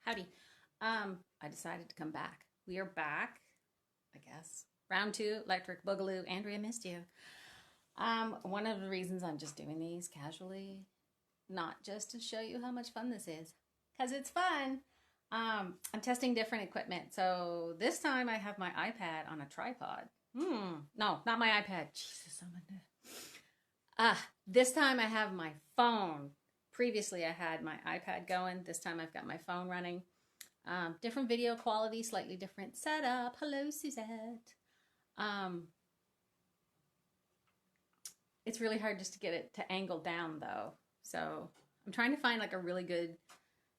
Howdy. I decided to come back. We are back, I guess. Round two, Electric Boogaloo. Andrea missed you. One of the reasons I'm just doing these casually, not just to show you how much fun this is, because it's fun. I'm testing different equipment. So this time I have my iPad on a tripod. No, not my iPad. Jesus, I'm gonna. This time I have my phone. Previously I had my iPad going. This time I've got my phone running. Different video quality, slightly different setup. Hello, Suzette. It's really hard just to get it to angle down though. So I'm trying to find like a really good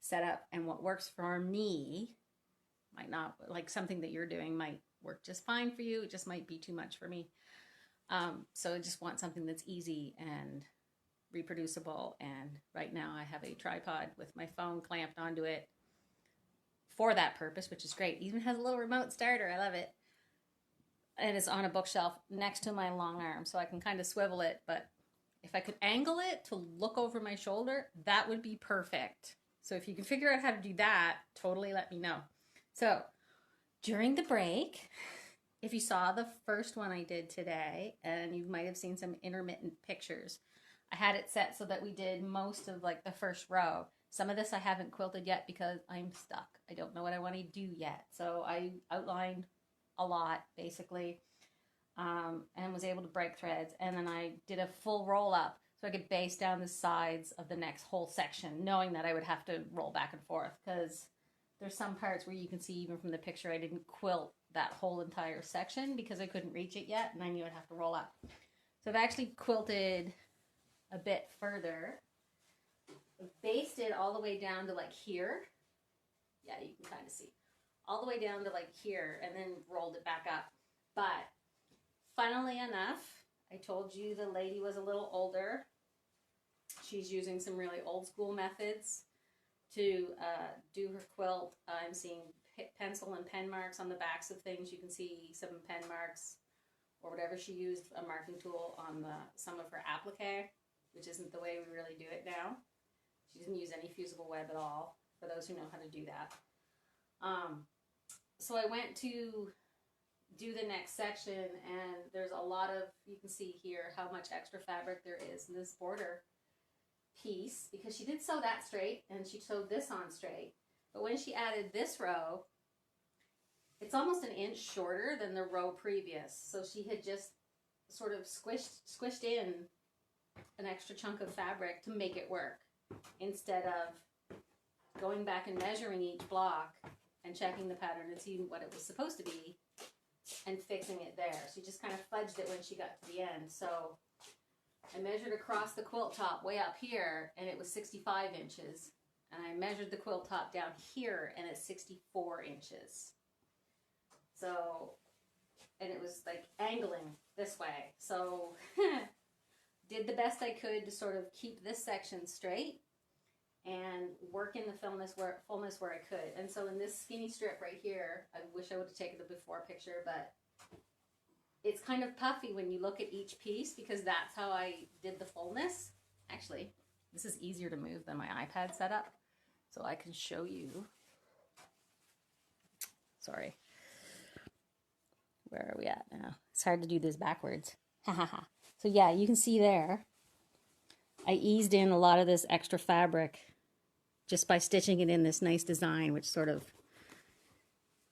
setup, and what works for me might not, like something that you're doing might work just fine for you. It just might be too much for me. So I just want something that's easy and reproducible. And right now I have a tripod with my phone clamped onto it for that purpose, which is great. It even has a little remote starter. I love it. And it's on a bookshelf next to my long arm, so I can kind of swivel it. But if I could angle it to look over my shoulder, that would be perfect. So if you can figure out how to do that, totally let me know. So during the break, if you saw the first one I did today, and you might have seen some intermittent pictures, I had it set so that we did most of like the first row. Some of this I haven't quilted yet because I'm stuck. I don't know what I want to do yet. So I outlined a lot basically, and was able to break threads. And then I did a full roll up so I could base down the sides of the next whole section, knowing that I would have to roll back and forth because there's some parts where you can see even from the picture I didn't quilt that whole entire section because I couldn't reach it yet, and I knew I'd have to roll up. So I've actually quilted a bit further. I've based it all the way down to like here. Yeah, you can kind of see. All the way down to like here, and then rolled it back up. But funnily enough, I told you the lady was a little older. She's using some really old school methods to do her quilt. I'm seeing pencil and pen marks on the backs of things. You can see some pen marks or whatever she used, a marking tool on some of her applique, which isn't the way we really do it now. She didn't use any fusible web at all, for those who know how to do that. So I went to do the next section, and there's a lot of, you can see here how much extra fabric there is in this border piece, because she did sew that straight and she sewed this on straight. But when she added this row, it's almost an inch shorter than the row previous. So she had just sort of squished in an extra chunk of fabric to make it work, instead of going back and measuring each block and checking the pattern and seeing what it was supposed to be and fixing it there. She just kind of fudged it when she got to the end. So I measured across the quilt top way up here, and it was 65 inches. And I measured the quilt top down here, and it's 64 inches. So, and it was like angling this way. So did the best I could to sort of keep this section straight and work in the fullness where I could. And so in this skinny strip right here, I wish I would have taken the before picture, but it's kind of puffy when you look at each piece because that's how I did the fullness. Actually, this is easier to move than my iPad setup, so I can show you. Sorry. Where are we at now? It's hard to do this backwards. So yeah, you can see there, I eased in a lot of this extra fabric just by stitching it in this nice design, which sort of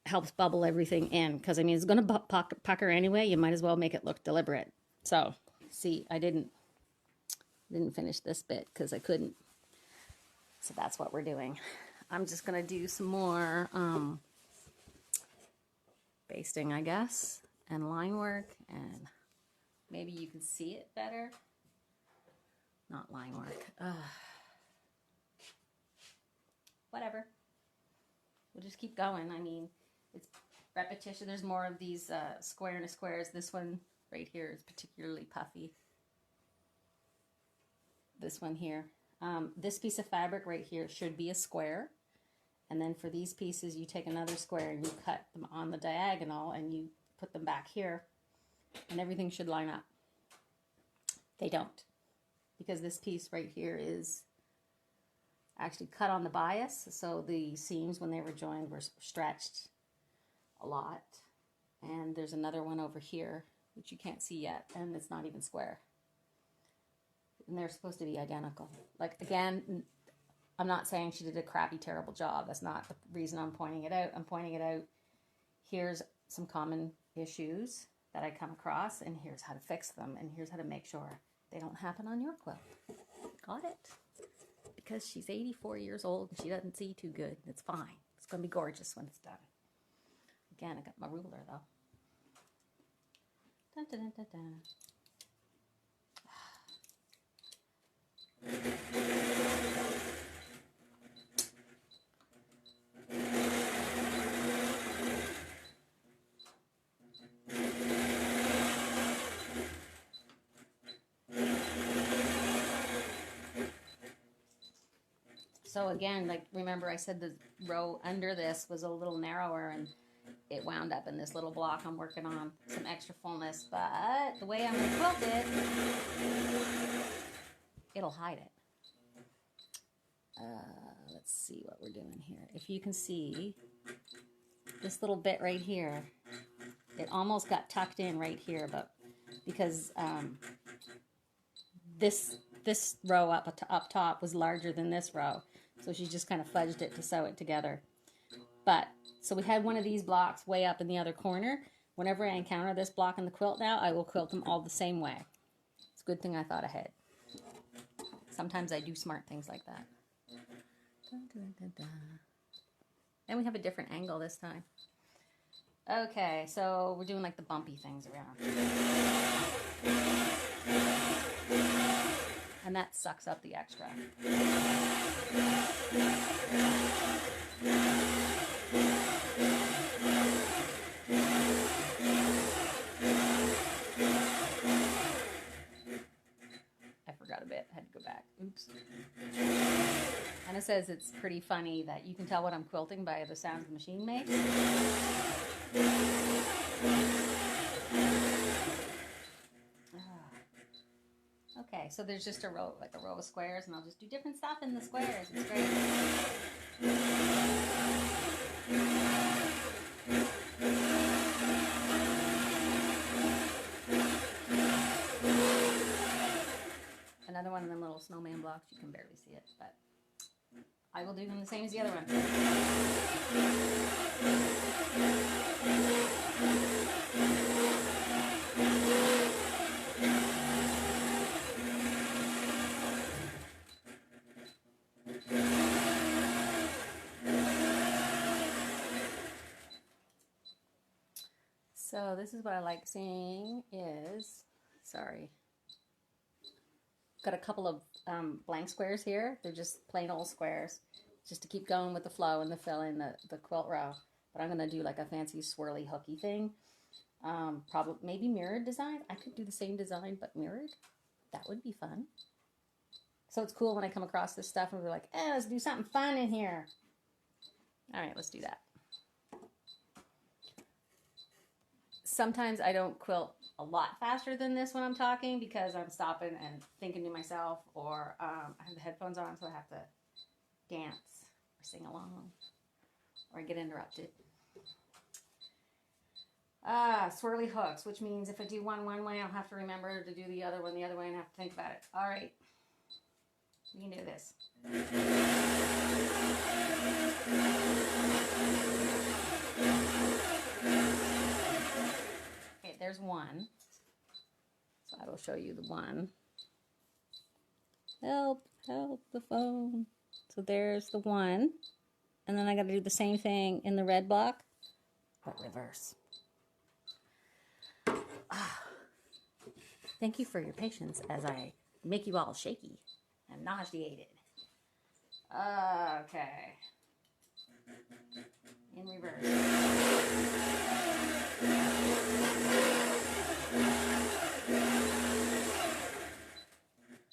helps bubble everything in. Because, I mean, it's going to pucker anyway. You might as well make it look deliberate. So, see, I didn't finish this bit because I couldn't. So that's what we're doing. I'm just going to do some more basting, I guess, and line work. And maybe you can see it better. Not line work. Whatever. We'll just keep going. I mean, it's repetition. There's more of these square and squares. This one right here is particularly puffy. This one here. This piece of fabric right here should be a square. And then for these pieces, you take another square and you cut them on the diagonal and you put them back here. And everything should line up. They don't. Because this piece right here is actually cut on the bias, so the seams when they were joined were stretched a lot. And there's another one over here, which you can't see yet, and it's not even square. And they're supposed to be identical. Like, again, I'm not saying she did a crappy, terrible job. That's not the reason I'm pointing it out. I'm pointing it out. Here's some common issues that I come across, and here's how to fix them, and here's how to make sure they don't happen on your quilt. Got it? Because she's 84 years old and she doesn't see too good. It's fine. It's going to be gorgeous when it's done. Again, I got my ruler, though. Dun, dun, dun, dun, dun. So again, like, remember I said the row under this was a little narrower, and it wound up in this little block. I'm working on some extra fullness, but the way I'm going to quilt it, it'll hide it. Let's see what we're doing here. If you can see this little bit right here, it almost got tucked in right here, but because this row up top was larger than this row, so she just kind of fudged it to sew it together. But so we had one of these blocks way up in the other corner. Whenever I encounter this block in the quilt now, I will quilt them all the same way. It's a good thing I thought ahead. Sometimes I do smart things like that. Dun, dun, dun, dun. And we have a different angle this time. Okay, so we're doing like the bumpy things around. And that sucks up the extra. I forgot a bit. I had to go back. Oops. And it says it's pretty funny that you can tell what I'm quilting by the sounds the machine makes. Okay, so there's just a row, like a row of squares, and I'll just do different stuff in the squares. It's great. Another one of them little snowman blocks. You can barely see it, but I will do them the same as the other one. So this is what I like seeing is, sorry, got a couple of blank squares here. They're just plain old squares, just to keep going with the flow and the fill in the quilt row. But I'm going to do like a fancy swirly hooky thing. Probably maybe mirrored design. I could do the same design but mirrored. That would be fun. So it's cool when I come across this stuff and we're like, eh, let's do something fun in here. All right, let's do that. Sometimes I don't quilt a lot faster than this when I'm talking because I'm stopping and thinking to myself, or I have the headphones on, so I have to dance or sing along or I get interrupted. Swirly hooks, which means if I do one way, I'll have to remember to do the other one and have to think about it. All right, we can do this. Okay, there's one. So I will show you the one. Help, help the phone. So there's the one. And then I got to do the same thing in the red block, but reverse. Thank you for your patience as I make you all shaky and nauseated. Okay. In reverse.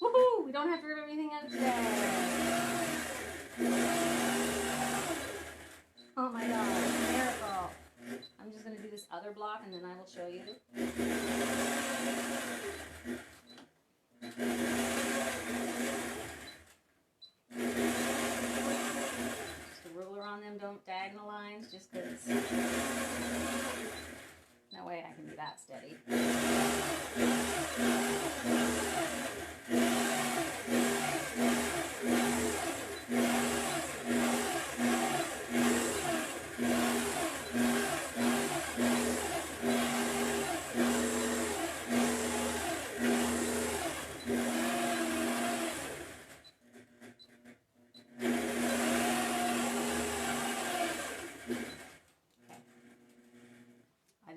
Woohoo! We don't have to rip everything out today. Oh my god, miracle. I'm just going to do this other block and then I will show you. out diagonal lines just because no way I can be that steady.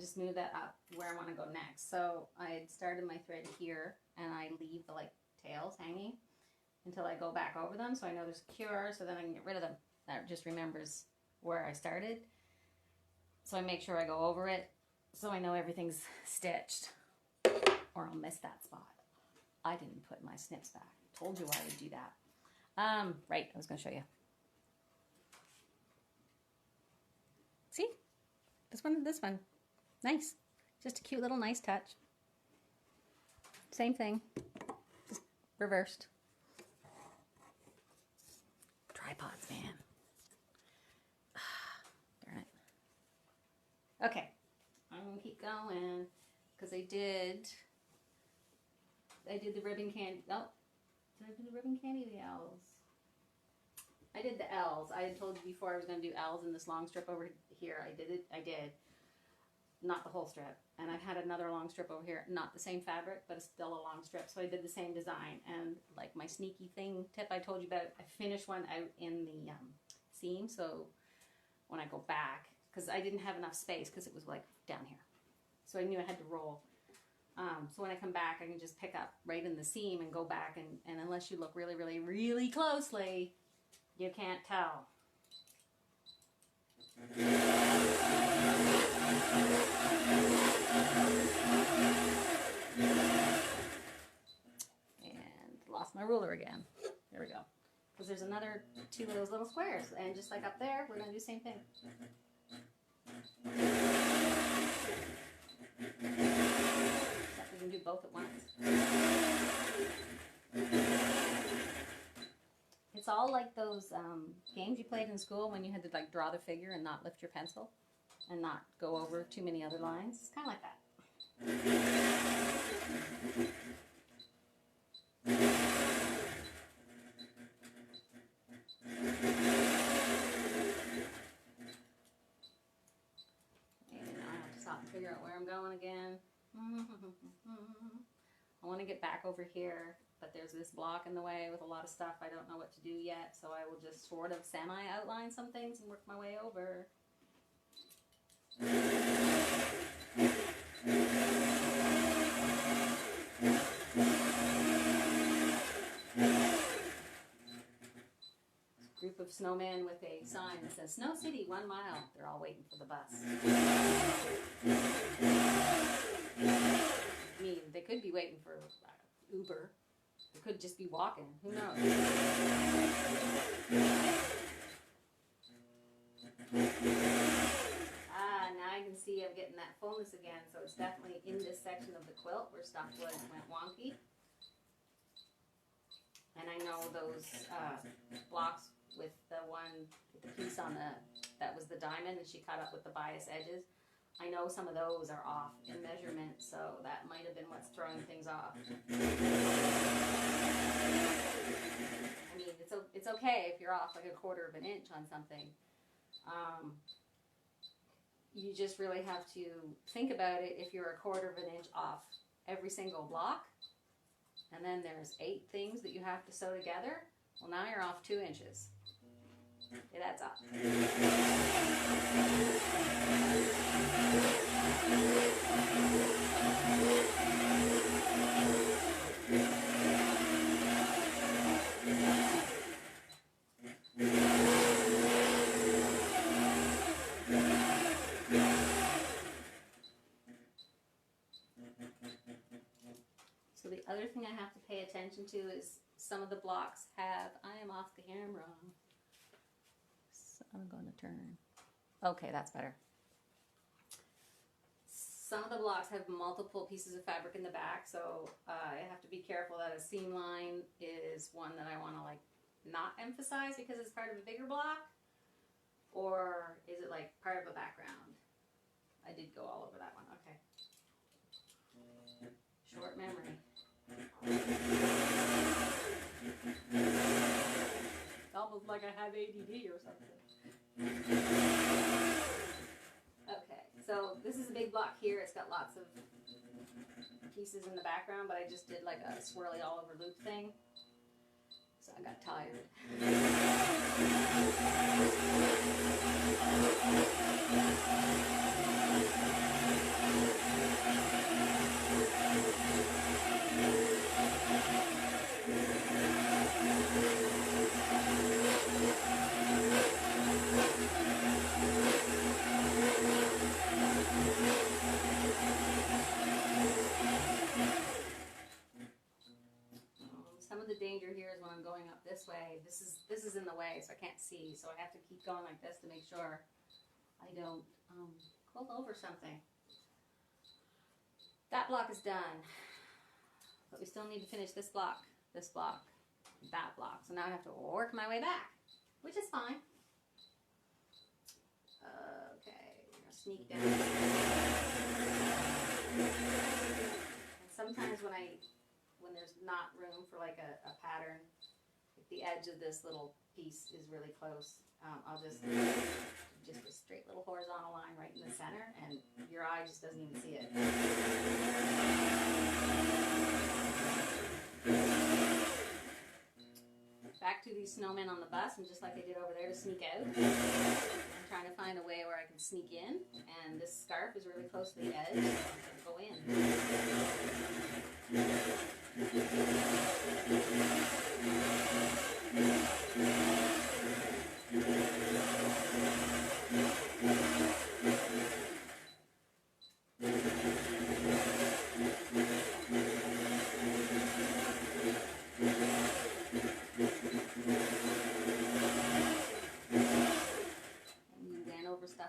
Smooth that up where I want to go next. So I had started my thread here and I leave the like tails hanging until I go back over them, so I know there's a cure, so then I can get rid of them. That just remembers where I started, so I make sure I go over it so I know everything's stitched, or I'll miss that spot. I didn't put my snips back. Told you I would do that. Right, I was going to show you. See, this one. Nice. Just a cute little nice touch. Same thing. Just reversed. Tripods, man. Darn it. Okay. I'm going to keep going because I did the ribbon candy. Oh, did I do the ribbon candy or the L's? I did the L's. I had told you before I was going to do L's in this long strip over here. I did. Not the whole strip, and I had another long strip over here, not the same fabric, but it's still a long strip, so I did the same design. And like my sneaky thing tip I told you about, I finished one out in the seam, so when I go back, because I didn't have enough space because it was like down here, so I knew I had to roll. So when I come back, I can just pick up right in the seam and go back, and unless you look really, really, really closely, you can't tell. And lost my ruler again. There we go. Because there's another 2 of those little squares, and just like up there, we're going to do the same thing. Except we can do both at once. It's all like those games you played in school when you had to like draw the figure and not lift your pencil and not go over too many other lines. It's kind of like that. And now I have to stop and figure out where I'm going again. I want to get back over here, but there's this block in the way with a lot of stuff. I don't know what to do yet, so I will just sort of semi-outline some things and work my way over. Group of snowmen with a sign that says Snow City 1 mile. They're all waiting for the bus. I mean, they could be waiting for Uber. They could just be walking. Who knows? Now I can see I'm getting that fullness again, so it's definitely in this section of the quilt where stuff went wonky. And I know those blocks with the one with the piece on that was the diamond, and she cut up with the bias edges. I know some of those are off in measurement, so that might have been what's throwing things off. I mean, it's okay if you're off like 1/4 of an inch on something. You just really have to think about it if you're 1/4 of an inch off every single block, and then there's 8 things that you have to sew together. Well, now you're off 2 inches. It adds up. So the other thing I have to pay attention to is some of the blocks have, I am off the camera. So I'm going to turn. Okay, that's better. Some of the blocks have multiple pieces of fabric in the back, so I have to be careful that a seam line is one that I want to like not emphasize because it's part of a bigger block, Or is it like part of a background? I did go all over that one. Okay. Short memory. Almost like I have ADD or something. Okay, so this is a big block here. It's got lots of pieces in the background, but I just did like a swirly all over loop thing. So I got tired. Some of the danger here is when I'm going up this way. This is in the way, so I can't see. So I have to keep going like this to make sure I don't quilt over something. That block is done, but we still need to finish this block, that block. So now I have to work my way back, which is fine. Okay, we're gonna sneak down. And sometimes when there's not room for like a pattern, if the edge of this little piece is really close, I'll just a straight little horizontal line right in the center, and your eye just doesn't even see it. Back to these snowmen on the bus, and just like I did over there to sneak out, I'm trying to find a way where I can sneak in, and this scarf is really close to the edge, so I'm going to go in.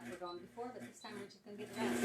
We're going before, but this time we're just going to get the rest.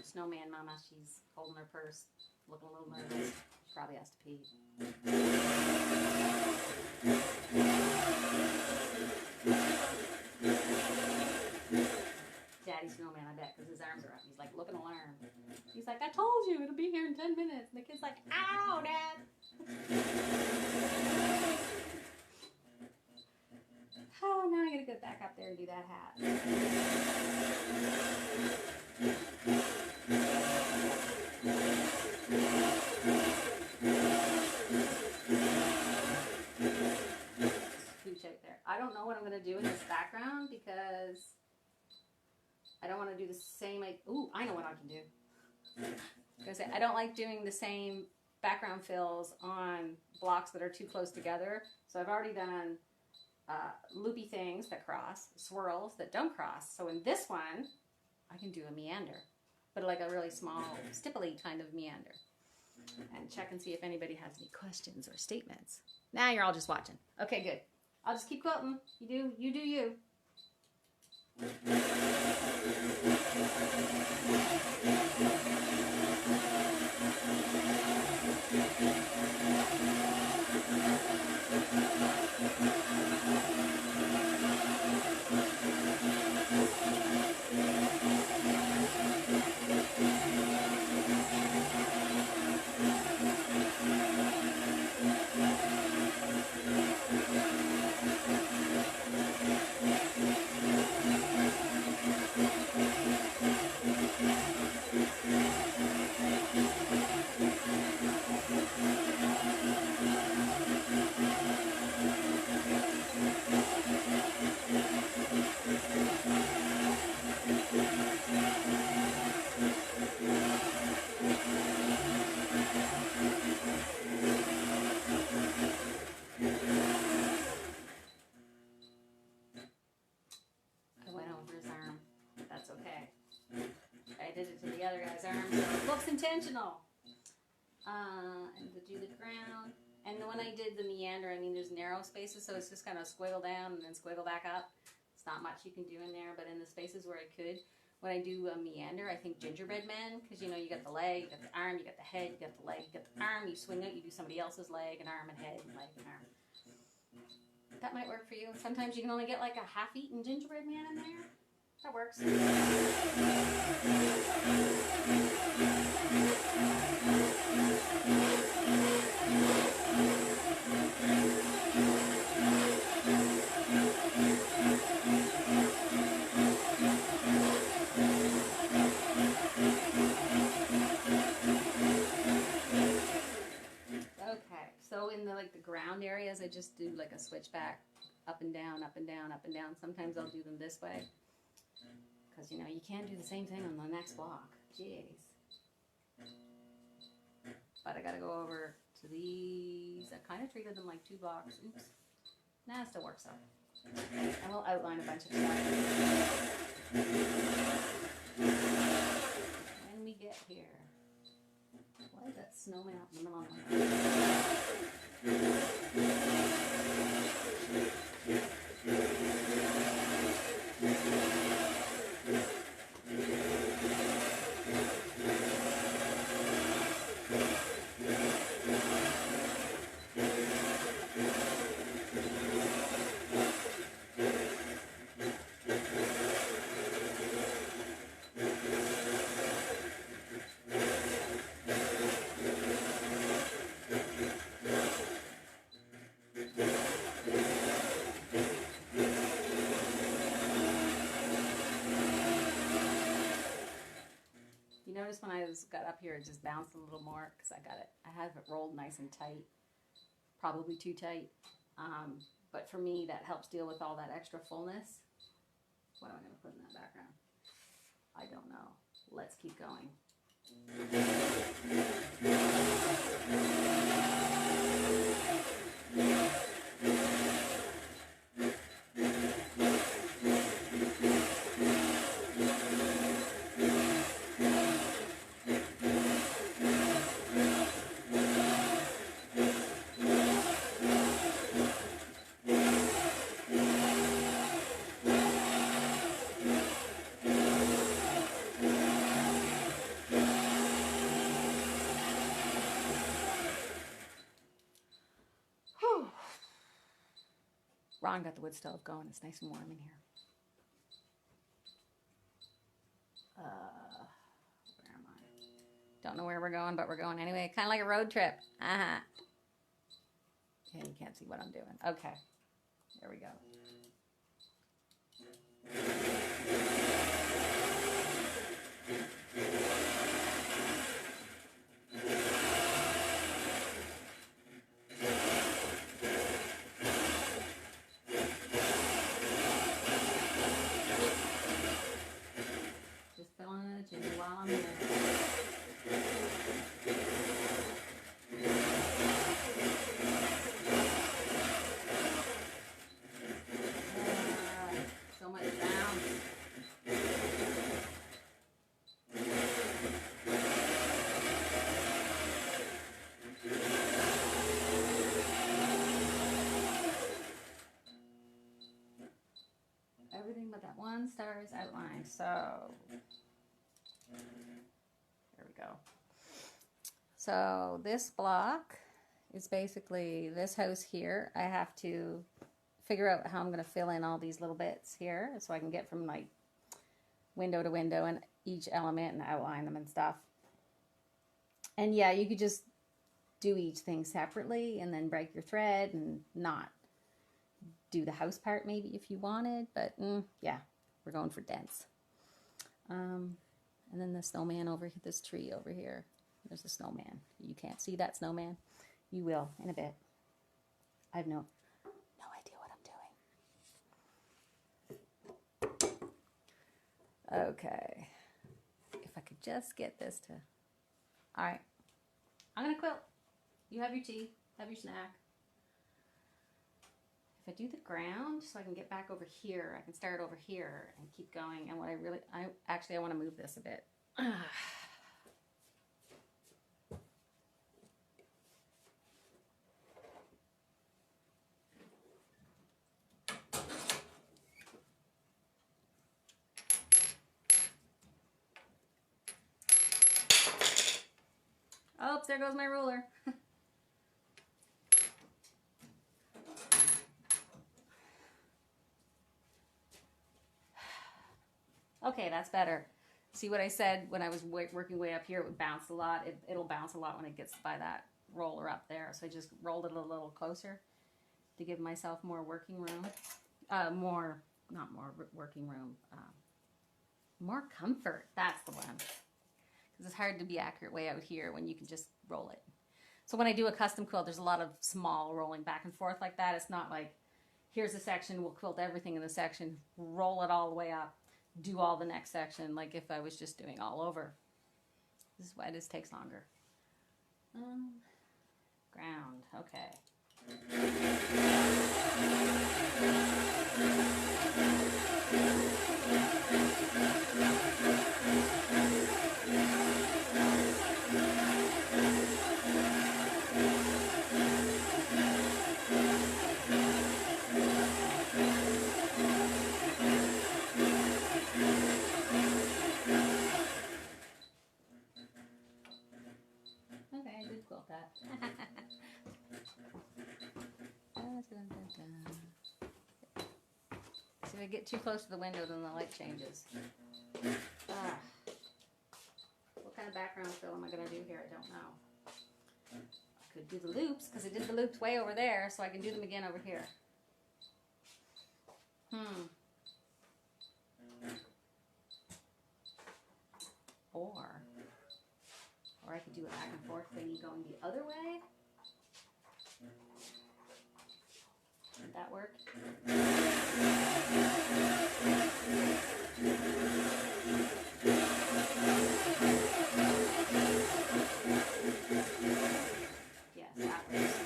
Snowman mama, she's holding her purse, looking a little nervous. She probably has to pee. Daddy Snowman, I bet, because his arms are up. He's like looking alarmed. He's like, I told you it'll be here in 10 minutes. And the kid's like, ow, Dad. Oh, now I gotta go back up there and do that hat. Huge out there. I don't know what I'm going to do in this background because I don't want to do the same. Ooh, I know what I can do. I was going to say, I don't like doing the same background fills on blocks that are too close together. So I've already done loopy things that cross, swirls that don't cross. So in this one, I can do a meander, but like a really small, stipply kind of meander. And check and see if anybody has any questions or statements. Now you're all just watching. Okay, good. I'll just keep quilting. You do you. intentional. And to do the ground. And when I did the meander, I mean, there's narrow spaces, so it's just kind of squiggle down and then squiggle back up. It's not much you can do in there, but in the spaces where I could, when I do a meander, I think gingerbread men, because, you know, you got the leg, you got the arm, you got the head, you got the leg, you got the arm, you swing it, you do somebody else's leg and arm and head and leg and arm. That might work for you. Sometimes you can only get like a half-eaten gingerbread man in there. That works. Okay, so in the like the ground areas, I just do like a switchback, up and down, up and down, up and down. Sometimes I'll do them this way, because you know you can't do the same thing on the next block. Jeez. But I gotta go over to these. I kind of treated them like 2 blocks. Oops. Nah, it still works out. And we'll outline a bunch of stuff when we get here. Why is that snowman out in the middle of when I got up here, it just bounced a little more because I have it rolled nice and tight, probably too tight. But for me, that helps deal with all that extra fullness. What am I going to put in that background? I don't know. Let's keep going. Ron got the wood stove going. It's nice and warm in here. Where am I? Don't know where we're going, but we're going anyway. Kind of like a road trip. Yeah, you can't see what I'm doing. Okay. There we go. While I'm here. So much sound. Everything but that one star is outlined, so there we go. So this block is basically this house here. I have to figure out how I'm going to fill in all these little bits here so I can get from like window to window and each element and outline them and stuff. And yeah, you could just do each thing separately and then break your thread and not do the house part maybe if you wanted, but yeah, we're going for dense. And then the snowman over here, this tree over here. There's a snowman. You can't see that snowman. You will in a bit. I have no idea what I'm doing. Okay. If I could just get this to... All right. I'm going to quilt. You have your tea. Have your snack. If I do the ground, so I can get back over here, I can start over here and keep going. And what I want to move this a bit. Whoops, there goes my ruler. Okay, that's better. See what I said when I was working way up here, it would bounce a lot. It'll bounce a lot when it gets by that roller up there. So I just rolled it a little closer to give myself more working room. Not more working room. More comfort. That's the one. Because it's hard to be accurate way out here when you can just roll it. So when I do a custom quilt, there's a lot of small rolling back and forth like that. It's not like, here's a section, we'll quilt everything in the section, roll it all the way up, do all the next section, like if I was just doing all over. This is why this takes longer. Ground, okay. Okay, I did quilt that. See, if I get too close to the window, then the light changes. What kind of background fill am I going to do here? I don't know. I could do the loops, because I did the loops way over there, so I can do them again over here. Or I could do a back and forth thingy going the other way. Would that work? Yes, that works.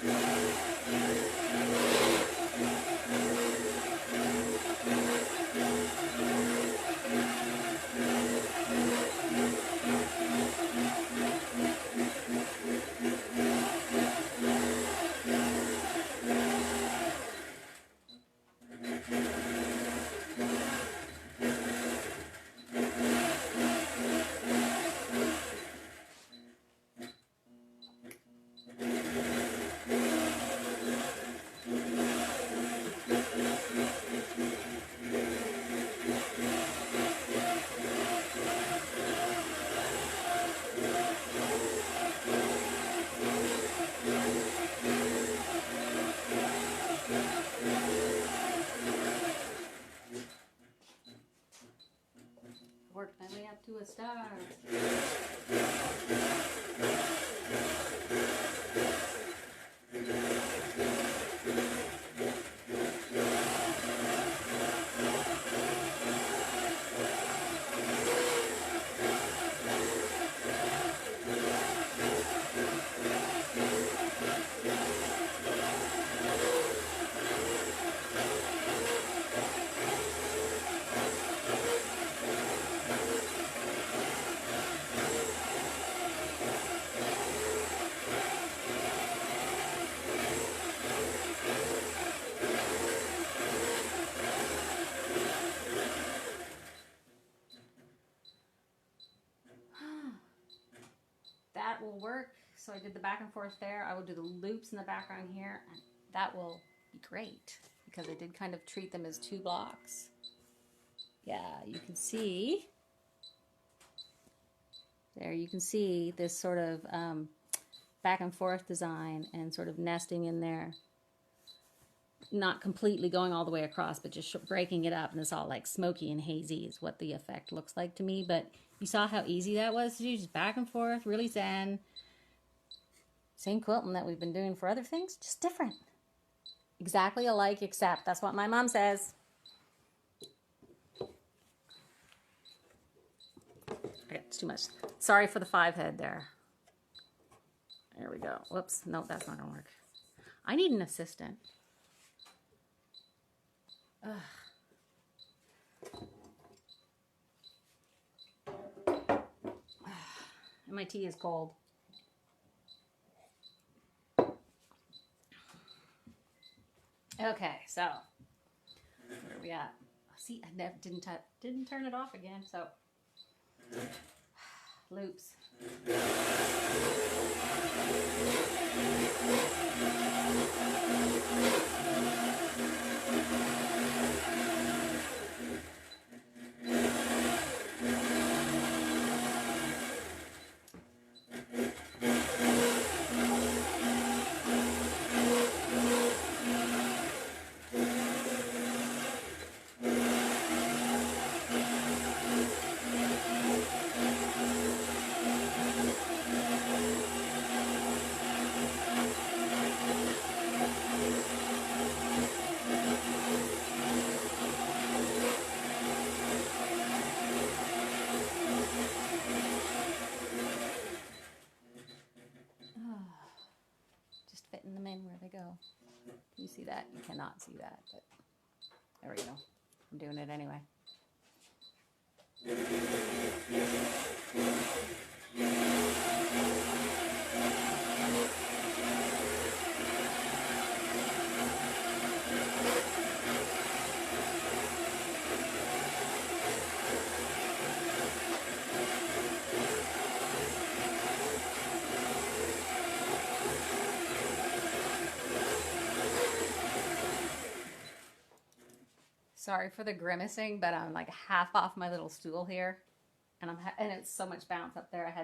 Worked my way up to a star. That will work. So I did the back and forth there. I will do the loops in the background here, and that will be great because I did kind of treat them as two blocks. Yeah, you can see there, you can see this sort of back and forth design and sort of nesting in there. Not completely going all the way across, but just breaking it up, and it's all like smoky and hazy is what the effect looks like to me. But you saw how easy that was to do, just back and forth, really zen. Same quilting that we've been doing for other things, just different. Exactly alike, except that's what my mom says. Okay, it's too much. Sorry for the 5-head there. There we go. Whoops, no, that's not gonna work. I need an assistant. And my tea is cold. Okay, so where are we at? See, I never didn't turn it off again. So loops. Just fitting them in where they go. Can you see that? You cannot see that, but there we go. I'm doing it anyway. Sorry for the grimacing, but I'm like half off my little stool here, and and it's so much bounce up there.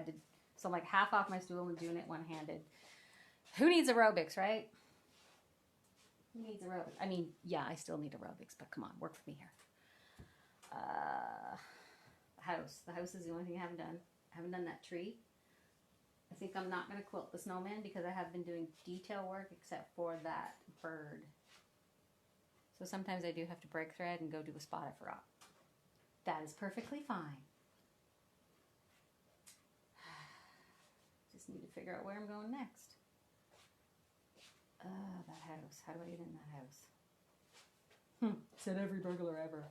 So I'm like half off my stool and doing it one-handed. Who needs aerobics, right? Who needs aerobics? I mean, yeah, I still need aerobics, but come on, work with me here. The house. The house is the only thing I haven't done. I haven't done that tree. I think I'm not going to quilt the snowman because I have been doing detail work except for that bird. So sometimes I do have to break thread and go do a spot I forgot. That is perfectly fine. Just need to figure out where I'm going next. That house. How do I get in that house? Said every burglar ever.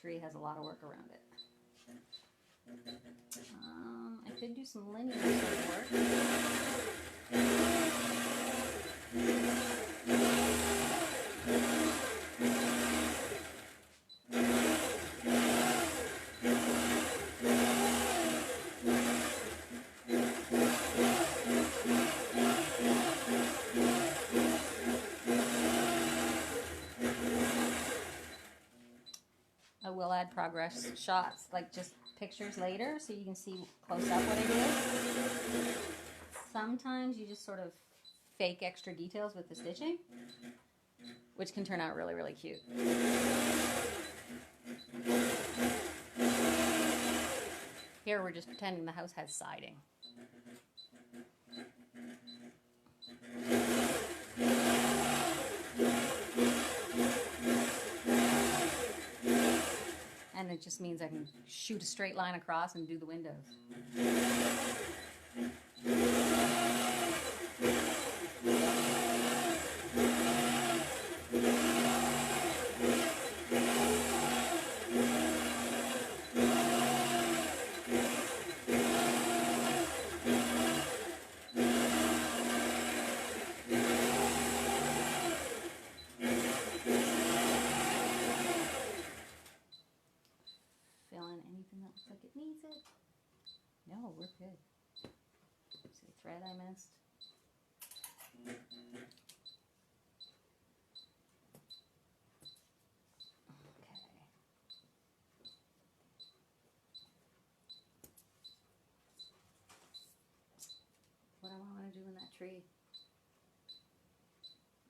Tree has a lot of work around it. I could do some linear sort of work. I will add progress shots, like just pictures later, so you can see close up what I did. Sometimes you just sort of fake extra details with the stitching, which can turn out really, really cute. Here we're just pretending the house has siding. And it just means I can shoot a straight line across and do the windows. Like it needs it. No, we're good. See the thread I missed. Okay. What do I want to do in that tree?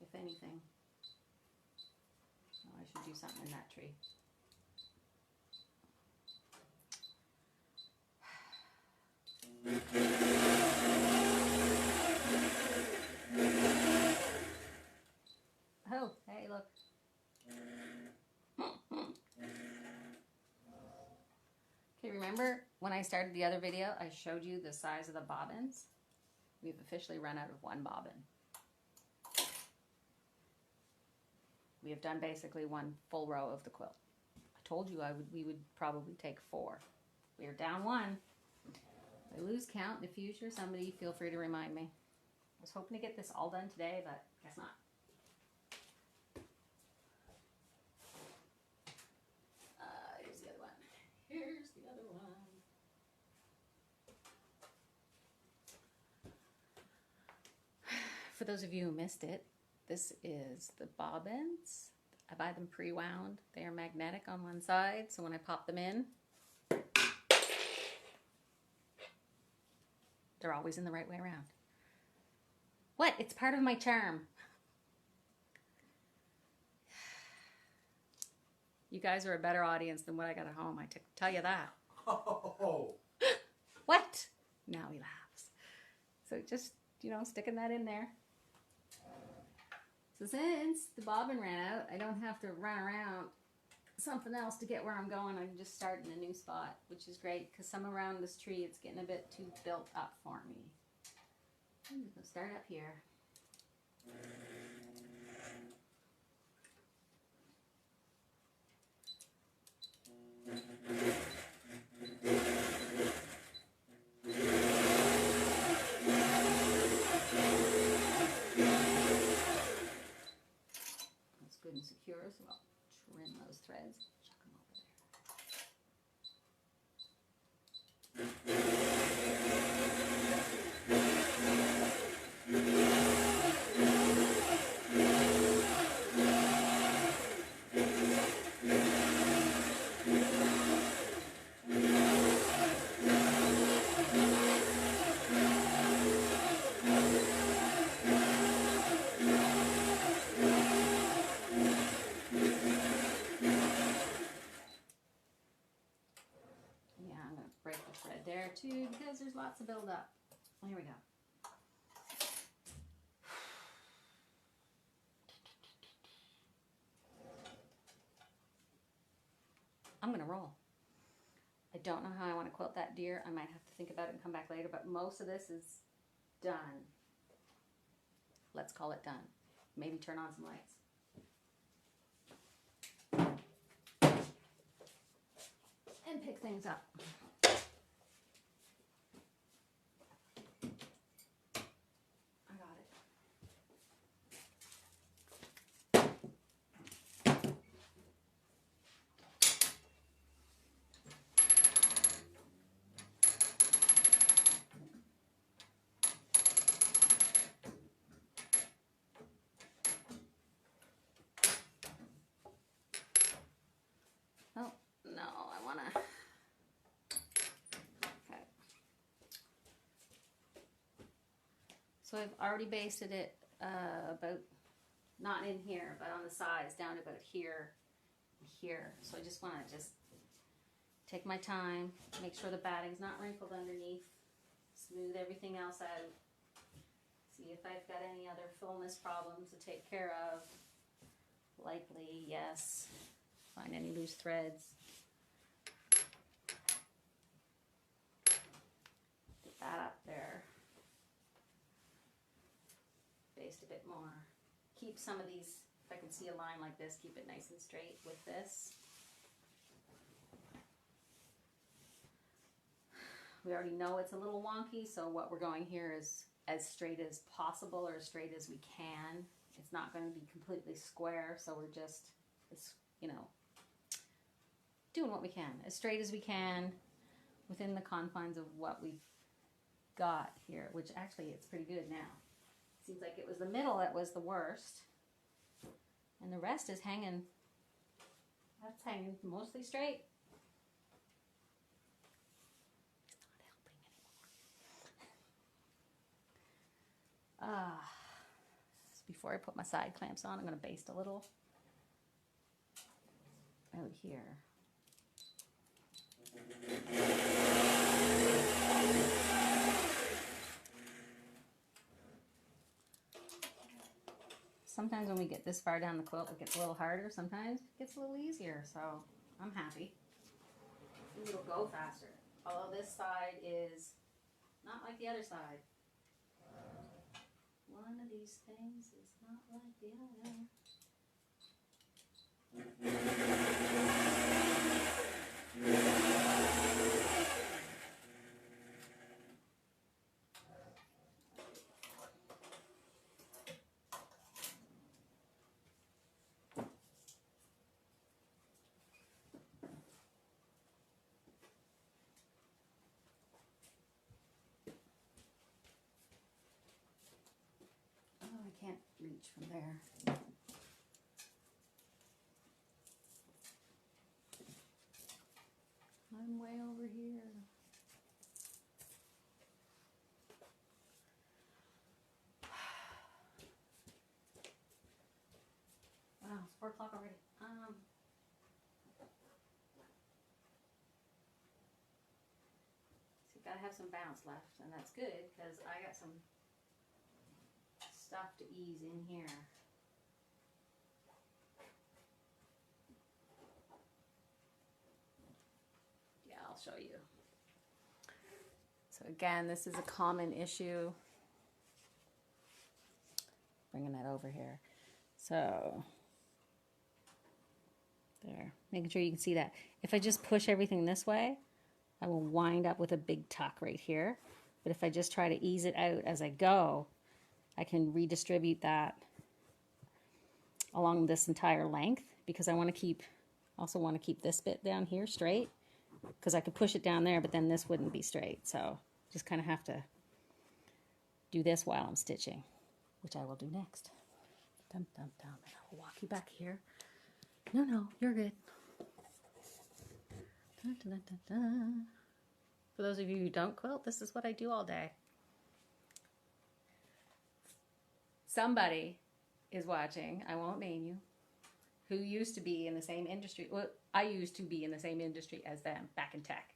If anything. Oh, I should do something in that tree. Oh, hey, look. Okay, remember when I started the other video, I showed you the size of the bobbins? We've officially run out of one bobbin. We have done basically one full row of the quilt. I told you we would probably take 4. We are down 1. If I lose count in the future, somebody feel free to remind me. I was hoping to get this all done today, but guess not. Here's the other one. Here's the other one. For those of you who missed it, this is the bobbins. I buy them pre-wound. They are magnetic on one side, so when I pop them in, they're always in the right way around. What? It's part of my charm. You guys are a better audience than what I got at home, I tell you that. Oh. What? Now he laughs. So just, you know, sticking that in there. So since the bobbin ran out, I don't have to run around something else to get where I'm going. I can just start in a new spot, which is great because some around this tree, it's getting a bit too built up for me. I'm just going to start up here. That's good and secure, so I'll trim those threads. Chuck them over there. There too, because there's lots of build up. Here we go. I'm gonna roll. I don't know how I want to quilt that deer. I might have to think about it and come back later, but most of this is done. Let's call it done. Maybe turn on some lights. And pick things up. Oh, no, I want to... Okay. So I've already basted it about, not in here, but on the sides, down to about here, here. So I just want to take my time, make sure the batting's not wrinkled underneath, smooth everything else out, see if I've got any other fullness problems to take care of. Likely, yes. Find any loose threads. Get that up there. Baste a bit more. Keep some of these, if I can see a line like this, keep it nice and straight with this. We already know it's a little wonky, so what we're going here is as straight as possible or as straight as we can. It's not going to be completely square, so we're just, you know, doing what we can, as straight as we can within the confines of what we've got here, which actually it's pretty good now. Seems like it was the middle that was the worst, and the rest is hanging, that's hanging mostly straight. It's not helping anymore. Before I put my side clamps on, I'm going to baste a little out here. Sometimes when we get this far down the quilt, it gets a little harder. Sometimes it gets a little easier, so I'm happy. It'll go faster. Although this side is not like the other side. One of these things is not like the other. from there. I'm way over here. Wow, it's 4 o'clock already. So you gotta have some bounce left, and that's good because I got some stuff to ease in here. Yeah, I'll show you. So again, this is a common issue. Bringing that over here. So there, making sure you can see that. If I just push everything this way, I will wind up with a big tuck right here. But if I just try to ease it out as I go, I can redistribute that along this entire length, because I want to keep, also want to keep this bit down here straight, because I could push it down there, but then this wouldn't be straight. So just kind of have to do this while I'm stitching, which I will do next. Dum, dum, dum. And I'll walk you back here. No, you're good. Dun, dun, dun, dun, dun. For those of you who don't quilt, this is what I do all day. Somebody is watching, I won't name you, who used to be in the same industry. Well, I used to be in the same industry as them back in tech.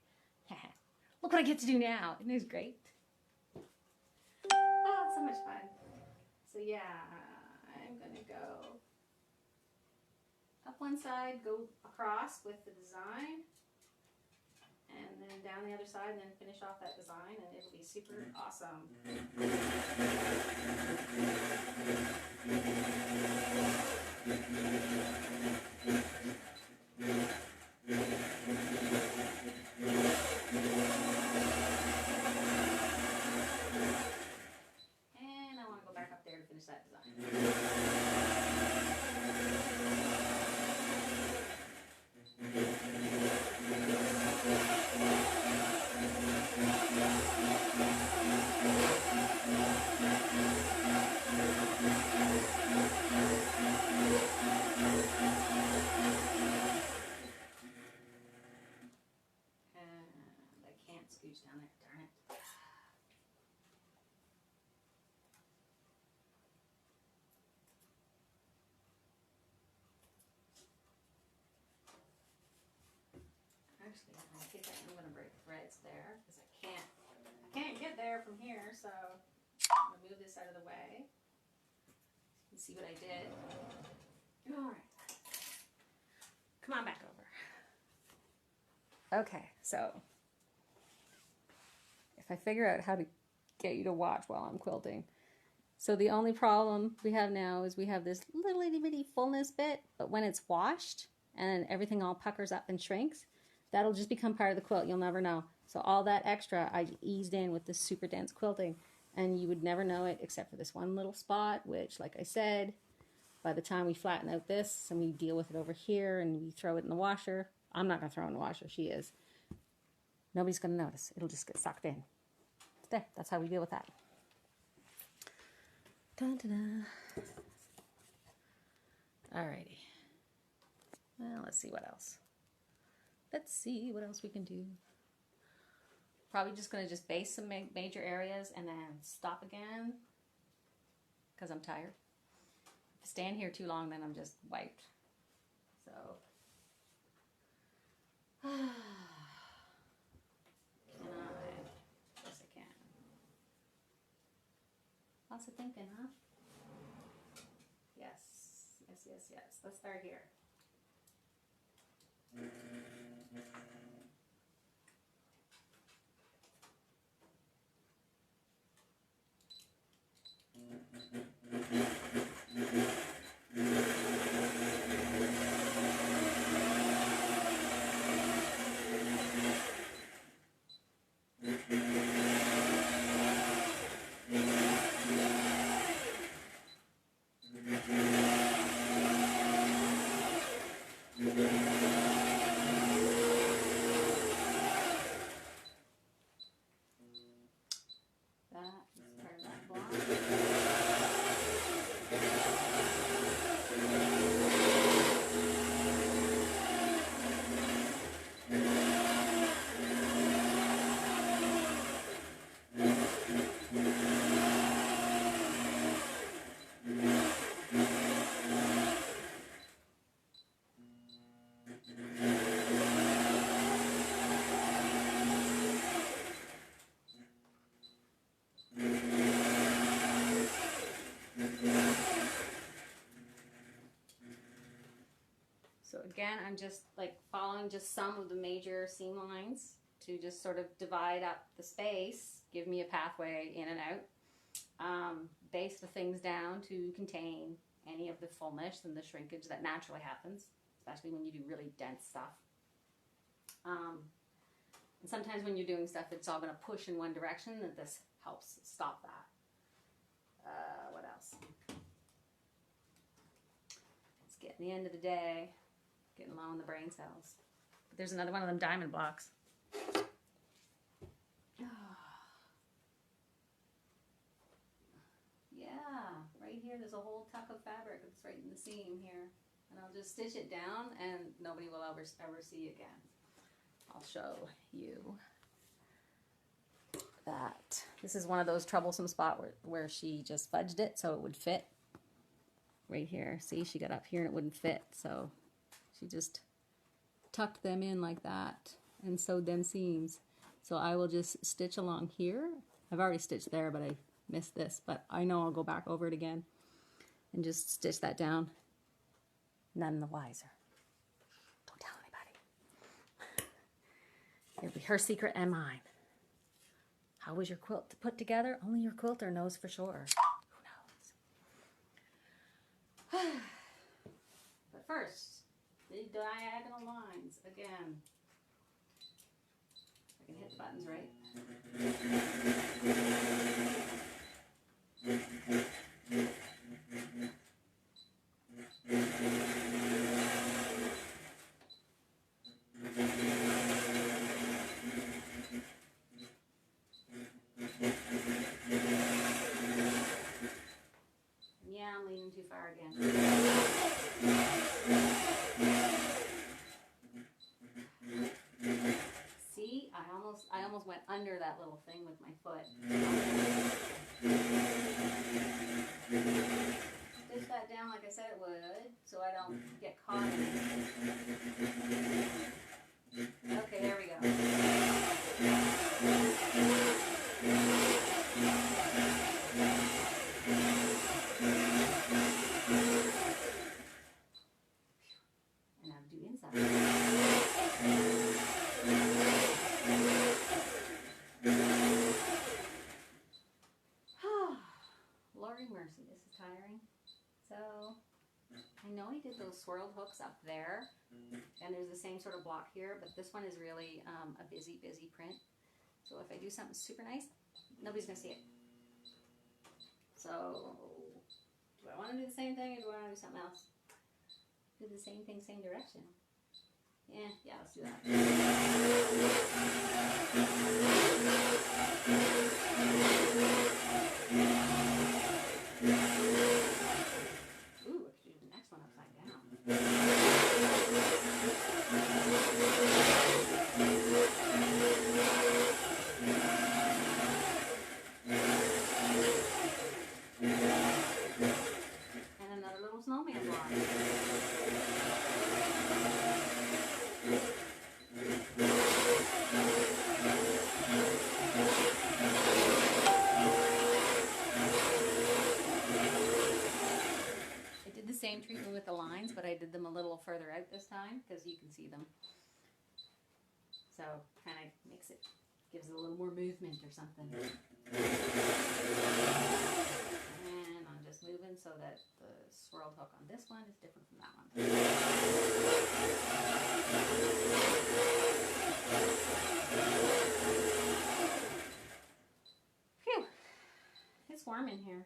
Look what I get to do now. Isn't it great? Oh, it's so much fun. So yeah, I'm going to go up one side, go across with the design, and then down the other side, and then finish off that design, and it'll be super awesome. And I want to go back up there to finish that design. Down there, darn it. Actually, I'm going to break threads there because I can't get there from here, so I'm going to move this out of the way. You can see what I did. All right. Come on back over. Okay, so if I figure out how to get you to watch while I'm quilting. So the only problem we have now is we have this little itty bitty fullness bit, but when it's washed and everything all puckers up and shrinks, that'll just become part of the quilt. You'll never know. So all that extra I eased in with this super dense quilting, and you would never know it except for this one little spot, which, like I said, by the time we flatten out this and we deal with it over here and we throw it in the washer, I'm not going to throw it in the washer, she is. Nobody's going to notice. It'll just get sucked in. There, that's how we deal with that. Dun, dun, dun. Alrighty. Well, let's see what else. Let's see what else we can do. Probably just going to just base some major areas and then stop again because I'm tired. If I stand here too long, then I'm just wiped. So, can I? Yes, I can. Lots of thinking, huh? Yes. Let's start here. again, I'm just like following just some of the major seam lines to just sort of divide up the space, give me a pathway in and out. Base the things down to contain any of the fullness and the shrinkage that naturally happens, especially when you do really dense stuff. And sometimes when you're doing stuff that's all going to push in one direction, that this helps stop that. What else? It's getting the end of the day, getting low on the brain cells. But there's another one of them diamond blocks. Yeah, right here there's a whole tuck of fabric that's right in the seam here. And I'll just stitch it down and nobody will ever see again. I'll show you that. This is one of those troublesome spots where she just fudged it so it would fit. Right here, see, she got up here and it wouldn't fit, so she just tucked them in like that and sewed them seams. So I will just stitch along here. I've already stitched there, but I missed this, but I know I'll go back over it again and just stitch that down. None the wiser. Don't tell anybody. It'll be her secret and mine. How was your quilt put together? Only your quilter knows for sure. Who knows? But first, the diagonal lines again. I can hit the buttons right. Yeah, I'm leaning too far again. See, I almost went under that little thing with my foot. Stitch that down like I said it would, so I don't get caught in it. Okay, there we go. And now do inside. Lord mercy, this is tiring. So I know he did those swirled hooks up there, and there's the same sort of block here, but this one is really a busy print. So if I do something super nice, nobody's gonna see it. So do I want to do the same thing or do I want to do something else? Do the same thing, same direction. Yeah, let's do that. Ooh, I could do the next one upside down. And another little snowman block. Same treatment with the lines, but I did them a little further out this time because you can see them. So kind of makes it, gives it a little more movement or something. And I'm just moving so that the swirled hook on this one is different from that one. Phew, it's warm in here.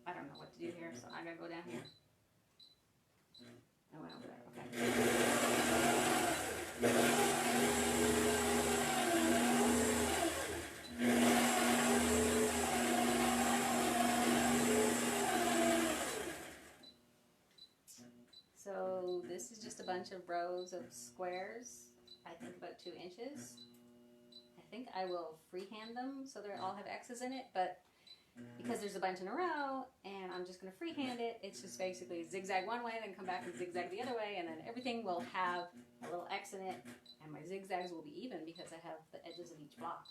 I don't know what to do here, so I gotta go down here. I went over there, okay. So this is just a bunch of rows of squares, I think about 2 inches. I think I will freehand them so they all have X's in it, but because there's a bunch in a row and I'm just going to freehand it, it's just basically zigzag one way, then come back and zigzag the other way, and then everything will have a little X in it, and my zigzags will be even because I have the edges of each block.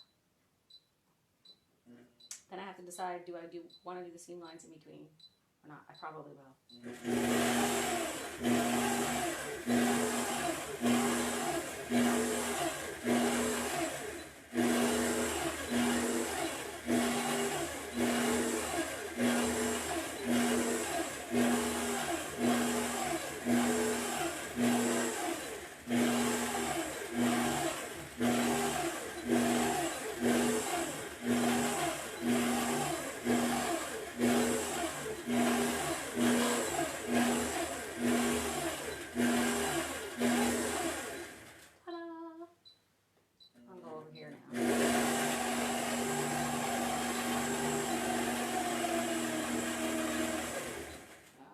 Then I have to decide, do I want to do the seam lines in between Or not, I probably will. I'll go over here now.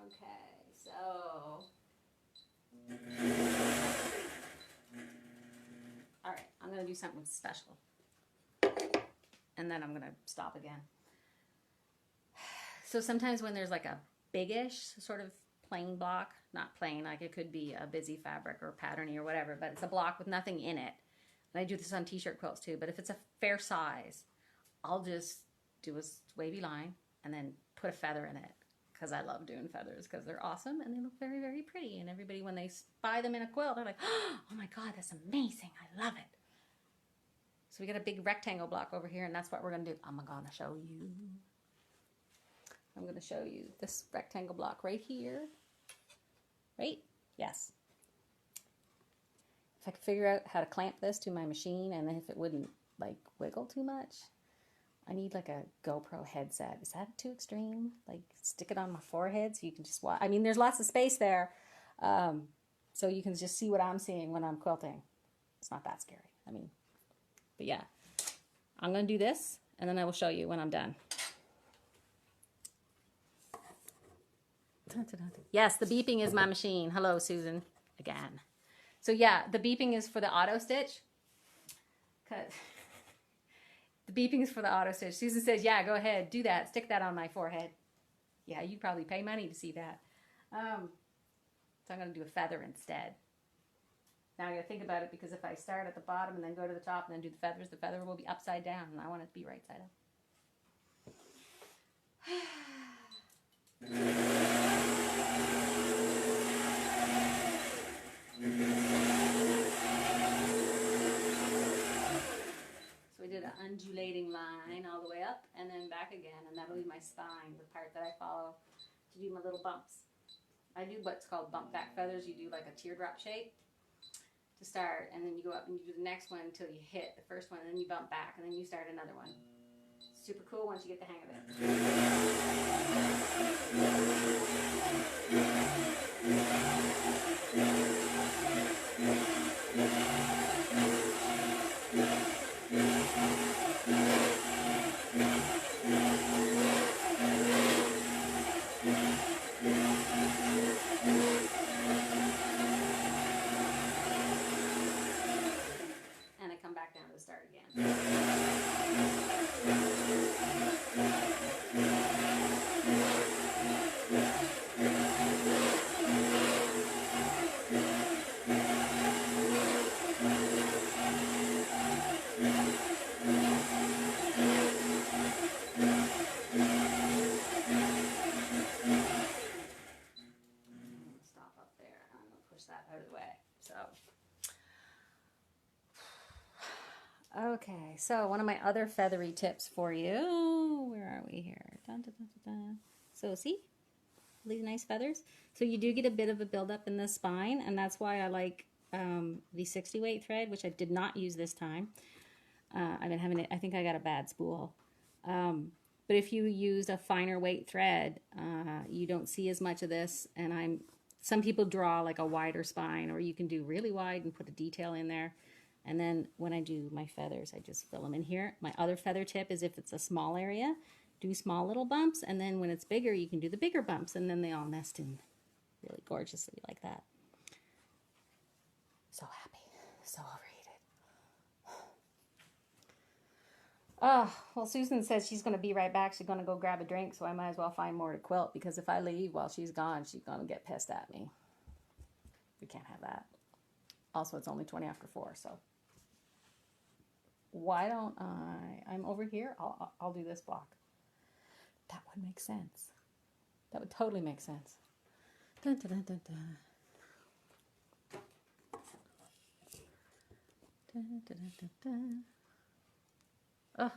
Okay, so. All right, I'm going to do something special. And then I'm going to stop again. So sometimes when there's like a biggish sort of plain block, not plain, like it could be a busy fabric or patterny or whatever, but it's a block with nothing in it. And I do this on t-shirt quilts too, but if it's a fair size, I'll just do a wavy line and then put a feather in it, because I love doing feathers because they're awesome and they look very, very pretty. And everybody, when they buy them in a quilt, they're like, oh my God, that's amazing. I love it. So we got a big rectangle block over here, and that's what we're going to do. I'm going to show you. I'm going to show you this rectangle block right here. Right? Yes. If I could figure out how to clamp this to my machine, and if it wouldn't like wiggle too much, I need like a GoPro headset. Is that too extreme? Like stick it on my forehead so you can just watch. I mean, there's lots of space there. So you can just see what I'm seeing when I'm quilting. It's not that scary. I mean, but yeah, I'm going to do this and then I will show you when I'm done. Yes, the beeping is my machine. Hello, Susan, again. So yeah, the beeping is for the auto stitch. The beeping is for the auto stitch. Susan says, yeah, go ahead, do that. Stick that on my forehead. Yeah, you'd probably pay money to see that. So I'm going to do a feather instead. Now I got to think about it, because if I start at the bottom and then go to the top and then do the feathers, the feather will be upside down, and I want it to be right side up. So we did an undulating line all the way up and then back again, and that'll be my spine, the part that I follow to do my little bumps. I do what's called bump back feathers. You do like a teardrop shape to start, and then you go up and you do the next one until you hit the first one, and then you bump back, and then you start another one. Super cool once you get the hang of it. And I come back down to the start again. Stop up there. I'm going to push that out of the way. So. Okay, so one of my other feathery tips for you, where are we here? Dun, dun, dun, dun, dun. So see, these nice feathers. So you do get a bit of a buildup in the spine, and that's why I like the 60 weight thread, which I did not use this time. I've been having it, I think I got a bad spool. But if you use a finer weight thread, you don't see as much of this, and some people draw like a wider spine, or you can do really wide and put a detail in there. And then when I do my feathers, I just fill them in here. My other feather tip is, if it's a small area, do small little bumps. And then when it's bigger, you can do the bigger bumps. And then they all nest in really gorgeously like that. So happy. So overheated. Oh, well, Susan says she's going to be right back. She's going to go grab a drink. So I might as well find more to quilt, because if I leave while she's gone, she's going to get pissed at me. We can't have that. Also, it's only 20 after 4, so. Why don't I'm over here, I'll do this block. That would make sense. That would totally make sense. Dun, dun, dun, dun, dun. Dun, dun, dun, dun, dun. Oh,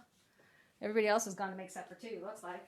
everybody else has gone to make supper too, looks like.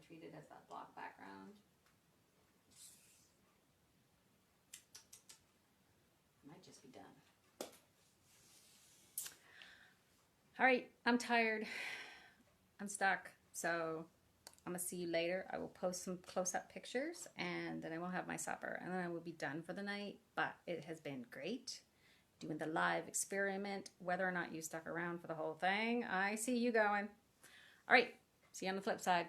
Treat it as that block background. Might just be done. All right, I'm tired. I'm stuck. So I'm gonna see you later. I will post some close-up pictures and then I will have my supper and then I will be done for the night. But it has been great doing the live experiment. Whether or not you stuck around for the whole thing, I see you going. All right, see you on the flip side.